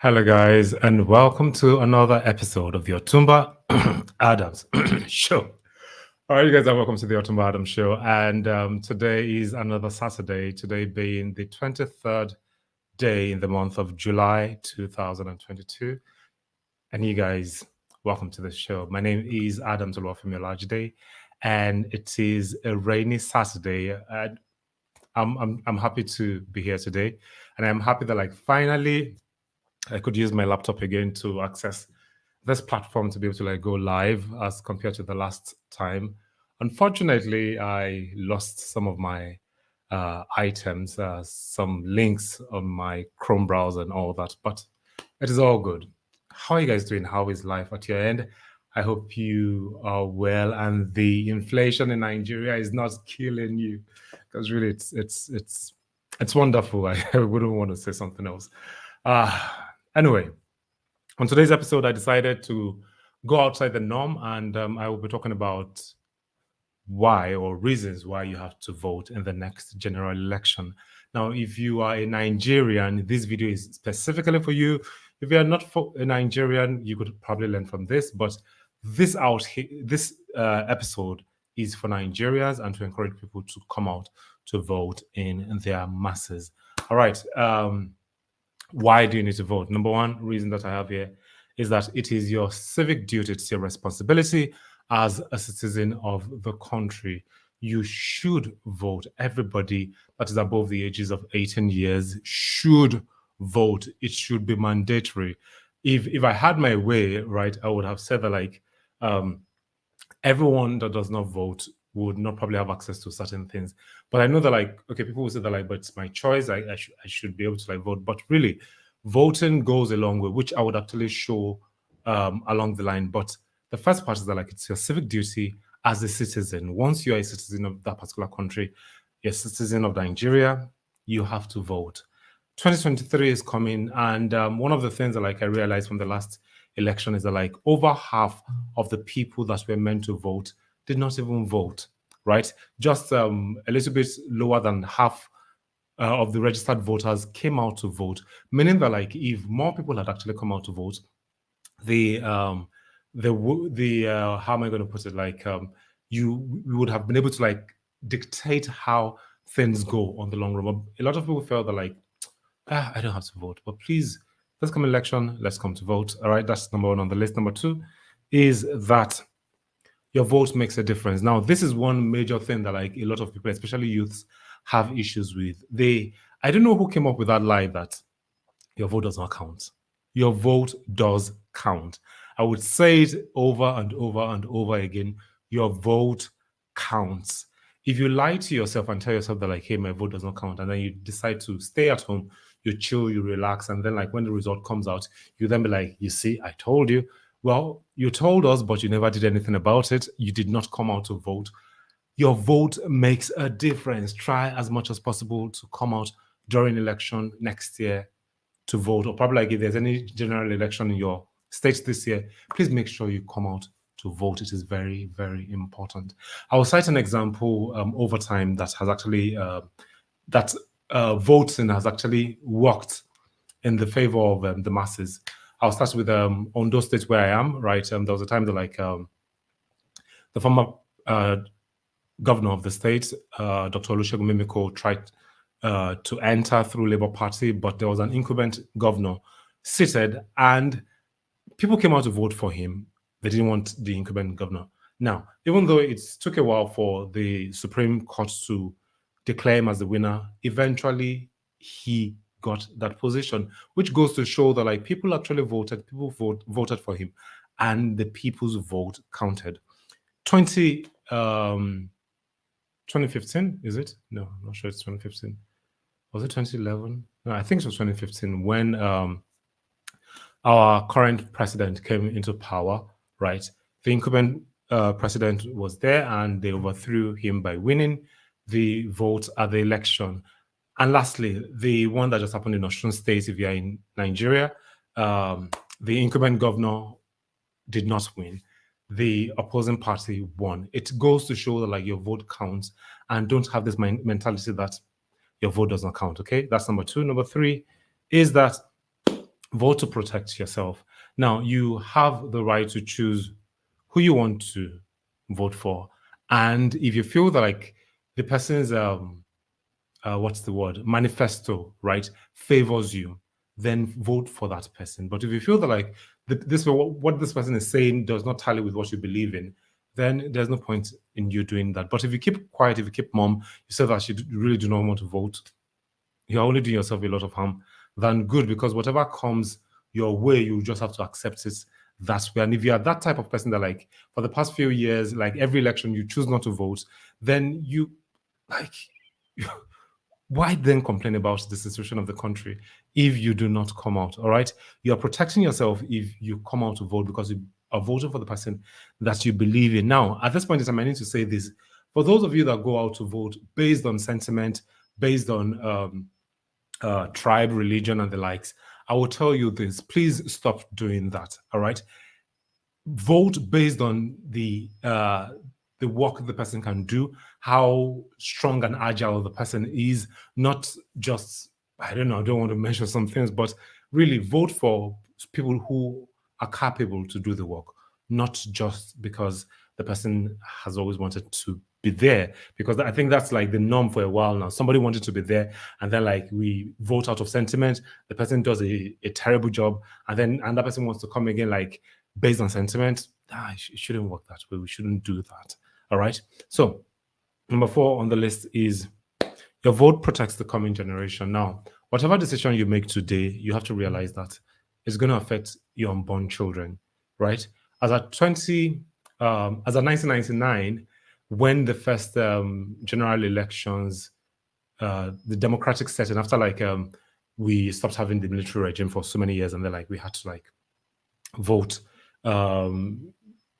Hello, guys, and welcome to another episode of the Otumba Adams Show. All right, you guys are welcome to the Otumba Adams Show, and today is another Saturday. Today being the 23rd day in the month of July 2022, and you guys, welcome to the show. My name is Adams Olufemi, and it is a rainy Saturday. And I'm happy to be here today, and I'm happy that finally I could use my laptop again to access this platform to be able to go live as compared to the last time. Unfortunately, I lost some of my items, some links on my Chrome browser and all that, but it is all good. How are you guys doing? How is life at your end? I hope you are well and the inflation in Nigeria is not killing you, because really it's wonderful. I wouldn't want to say something else. Anyway, on today's episode, I decided to go outside the norm, and I will be talking about why or reasons why you have to vote in the next general election. Now, if you are a Nigerian, this video is specifically for you. If you are not a Nigerian, you could probably learn from this, but this episode is for Nigerians and to encourage people to come out to vote in their masses. All right. Why do you need to vote? Number one reason that I have here is that it is your civic duty, it's your responsibility as a citizen of the country. You should vote. Everybody that is above the ages of 18 years should vote. It should be mandatory. If I had my way, right, I would have said that everyone that does not vote would not probably have access to certain things. But I know that people will say that but it's my choice. I should be able to vote. But really, voting goes a long way, which I would actually show along the line. But the first part is that it's your civic duty as a citizen. Once you are a citizen of that particular country, you're a citizen of Nigeria, you have to vote. 2023 is coming, and one of the things that I realized from the last election is that over half of the people that were meant to vote did not even vote, right? Just a little bit lower than half of the registered voters came out to vote, meaning that if more people had actually come out to vote, how am I going to put it? You would have been able to dictate how things go on the long run. But a lot of people felt that I don't have to vote, but please, let's come election, let's come to vote. All right, that's number one on the list. Number two is that your vote makes a difference. Now, this is one major thing that a lot of people, especially youths, have issues with. I don't know who came up with that lie that your vote does not count. Your vote does count. I would say it over and over and over again. Your vote counts. If you lie to yourself and tell yourself that hey, my vote does not count, and then you decide to stay at home, you chill, you relax, and then when the result comes out, you then be you see, I told you. Well, you told us, but you never did anything about it. You did not come out to vote. Your vote makes a difference. Try as much as possible to come out during election next year to vote, or probably if there's any general election in your state this year, please make sure you come out to vote. It is very, very important. I will cite an example over time that has actually voting has actually worked in the favor of the masses. I'll start with Ondo State, where I am, right? There was a time that the former governor of the state, Dr. Olusegun Mimiko, tried to enter through Labour Party, but there was an incumbent governor seated, and people came out to vote for him. They didn't want the incumbent governor. Now, even though it took a while for the Supreme Court to declare him as the winner, eventually he got that position, which goes to show that people actually voted, voted for him, and the people's vote counted. 2015, is it? No, I'm not sure it's 2015. Was it 2011? No, I think it was 2015 when our current president came into power, right? The incumbent president was there, and they overthrew him by winning the vote at the election. And lastly, the one that just happened in Osun State, if you're in Nigeria, the incumbent governor did not win. The opposing party won. It goes to show that your vote counts, and don't have this mentality that your vote does not count. Okay, that's number two. Number three is that Vote to protect yourself. Now, you have the right to choose who you want to vote for. And if you feel that like the person's what's the word, manifesto, right, favors you, then vote for that person. But if you feel that like this what this person is saying does not tally with what you believe in, then there's no point in you doing that. But if you keep quiet, if you keep mum, you say that you really do not want to vote, you're only doing yourself a lot of harm than good, because whatever comes your way, you just have to accept it that way. And if you're that type of person that like for the past few years, like every election you choose not to vote, then you like why then complain about the situation of the country if you do not come out? All right. You're protecting yourself if you come out to vote because you are voting for the person that you believe in. Now, at this point in time, I need to say this. For those of you that go out to vote based on sentiment, based on tribe, religion, and the likes, I will tell you this. Please stop doing that. All right. Vote based on the work the person can do, how strong and agile the person is, not just, I don't know, I don't want to mention some things, but really vote for people who are capable to do the work, not just because the person has always wanted to be there. Because I think that's like the norm for a while now. Somebody wanted to be there, and then like we vote out of sentiment. The person does a terrible job, and then another person wants to come again, like based on sentiment. It shouldn't work that way. We shouldn't do that. All right. So, number 4 on the list is your vote protects the coming generation. Now, whatever decision you make today, you have to realize that it's going to affect your unborn children, right? As at 1999, when the first general elections, the democratic setting, after like we stopped having the military regime for so many years, and then like we had to like vote.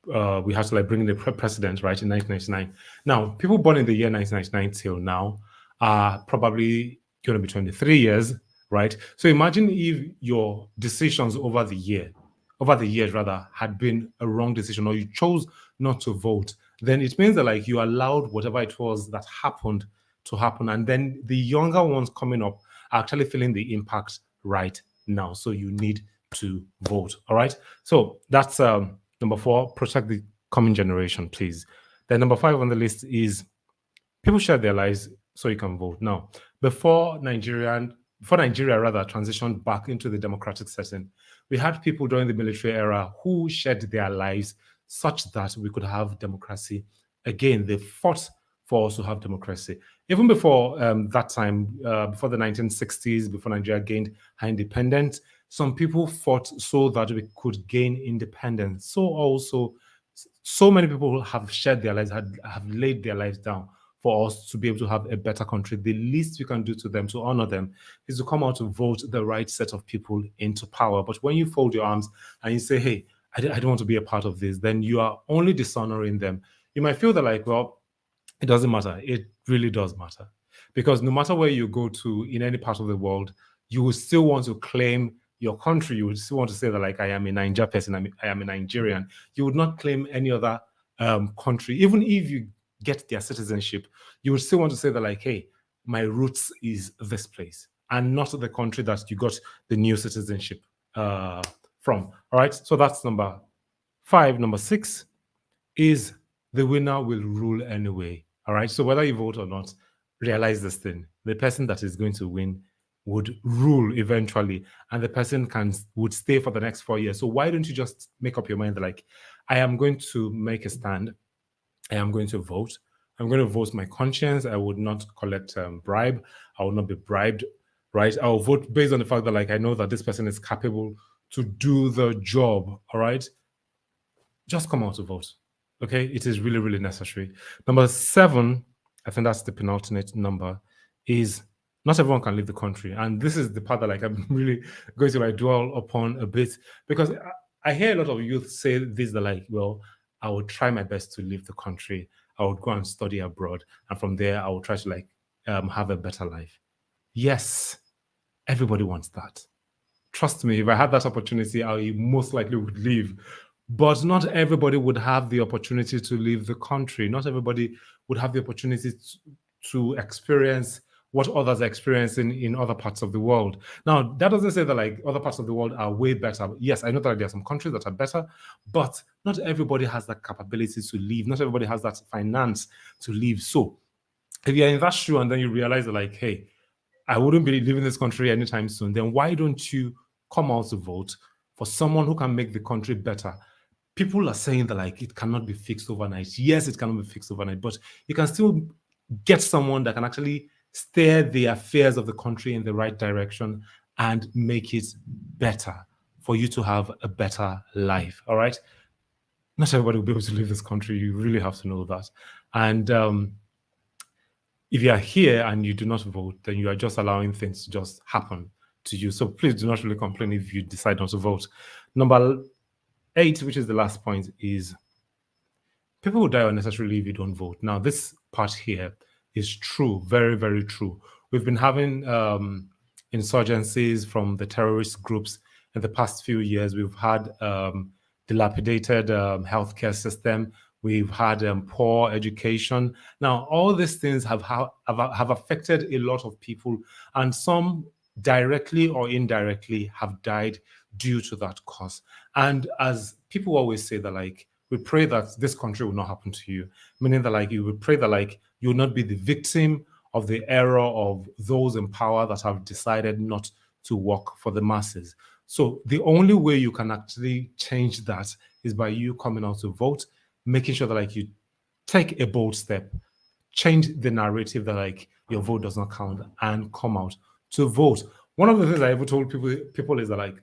We had to like bring in the president, right, in 1999. Now, people born in the year 1999 till now are probably going to be 23 years, right? So imagine if your decisions over the years rather, had been a wrong decision, or you chose not to vote, then it means that like you allowed whatever it was that happened to happen. And then the younger ones coming up are actually feeling the impact right now. So you need to vote. All right. So that's number 4, protect the coming generation, please. Then number 5 on the list is people share their lives so you can vote. Now, before Nigeria rather transitioned back into the democratic setting, we had people during the military era who shared their lives such that we could have democracy again. They fought for us to have democracy. Even before that time, before the 1960s, before Nigeria gained her independence, some people fought so that we could gain independence. So also, so many people have shared their lives, have laid their lives down for us to be able to have a better country. The least we can do to them, to honor them, is to come out to vote the right set of people into power. But when you fold your arms and you say, hey, I don't want to be a part of this, then you are only dishonoring them. You might feel that like, well, it doesn't matter. It really does matter. Because no matter where you go to in any part of the world, you will still want to claim your country. You would still want to say that, like, I am a Niger person, I am a Nigerian. You would not claim any other country. Even if you get their citizenship, you would still want to say that, like, hey, my roots is this place and not the country that you got the new citizenship from. All right. So that's number 5. Number 6 is the winner will rule anyway. All right. So whether you vote or not, realize this thing: the person that is going to win would rule eventually, and the person would stay for the next 4 years. So why don't you just make up your mind that, like, I am going to make a stand. I am going to vote. I'm going to vote my conscience. I would not collect bribe. I will not be bribed. Right. I'll vote based on the fact that, like, I know that this person is capable to do the job. All right. Just come out to vote. Okay, it is really, really necessary. Number 7, I think that's the penultimate number, is not everyone can leave the country. And this is the part that, like, I'm really going to like dwell upon a bit, because I hear a lot of youth say this, that like, well, I will try my best to leave the country. I would go and study abroad, and from there I will try to like have a better life. Yes, everybody wants that. Trust me, if I had that opportunity, I most likely would leave. But not everybody would have the opportunity to leave the country. Not everybody would have the opportunity to experience what others are experiencing in other parts of the world. Now, that doesn't say that like other parts of the world are way better. Yes, I know that there are some countries that are better, but not everybody has that capability to leave. Not everybody has that finance to leave. So if you're in that shoe and then you realize that like, hey, I wouldn't be leaving this country anytime soon, then why don't you come out to vote for someone who can make the country better? People are saying that like it cannot be fixed overnight. Yes, it cannot be fixed overnight, but you can still get someone that can actually steer the affairs of the country in the right direction and make it better for you to have a better life. All right. Not everybody will be able to leave this country. You really have to know that. And if you are here and you do not vote, then you are just allowing things to just happen to you. So please do not really complain if you decide not to vote. Number 8, which is the last point, is people will die unnecessarily if you don't vote. Now, this part here is true, very, very true. We've been having insurgencies from the terrorist groups in the past few years. We've had dilapidated healthcare system. We've had poor education. Now, all these things have affected a lot of people, and some directly or indirectly have died due to that cause. And as people always say that, like, we pray that this country will not happen to you, meaning that, like, you would pray that, like, you will not be the victim of the error of those in power that have decided not to work for the masses. So the only way you can actually change that is by you coming out to vote, making sure that like you take a bold step, change the narrative that like your vote does not count, and come out to vote. One of the things I ever told people is that like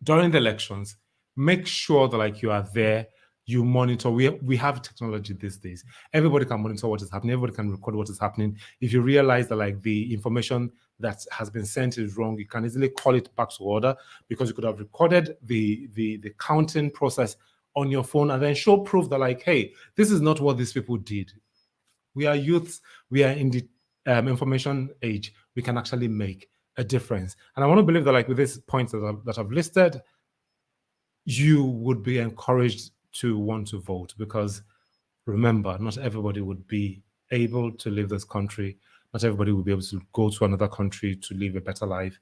during the elections, make sure that like you are there, you monitor. We have technology these days. Everybody can monitor what is happening. Everybody can record what is happening. If you realize that like the information that has been sent is wrong, you can easily call it back to order, because you could have recorded the counting process on your phone and then show proof that like, hey, this is not what these people did. We are youths. We are in the information age. We can actually make a difference. And I want to believe that like with these points that I've listed, you would be encouraged to want to vote, because remember, not everybody would be able to leave this country. Not everybody will be able to go to another country to live a better life.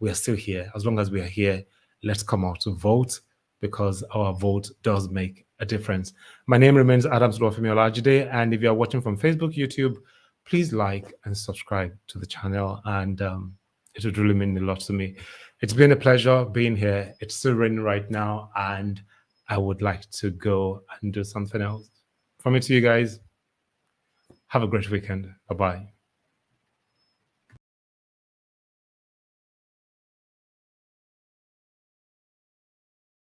We are still here. As long as we are here, let's come out to vote, because our vote does make a difference. My name remains Adams Lofemi Olajide, and if you are watching from Facebook, YouTube, please like and subscribe to the channel, and it would really mean a lot to me. It's been a pleasure being here. It's still raining right now, and I would like to go and do something else. From me to you guys, have a great weekend. Bye-bye.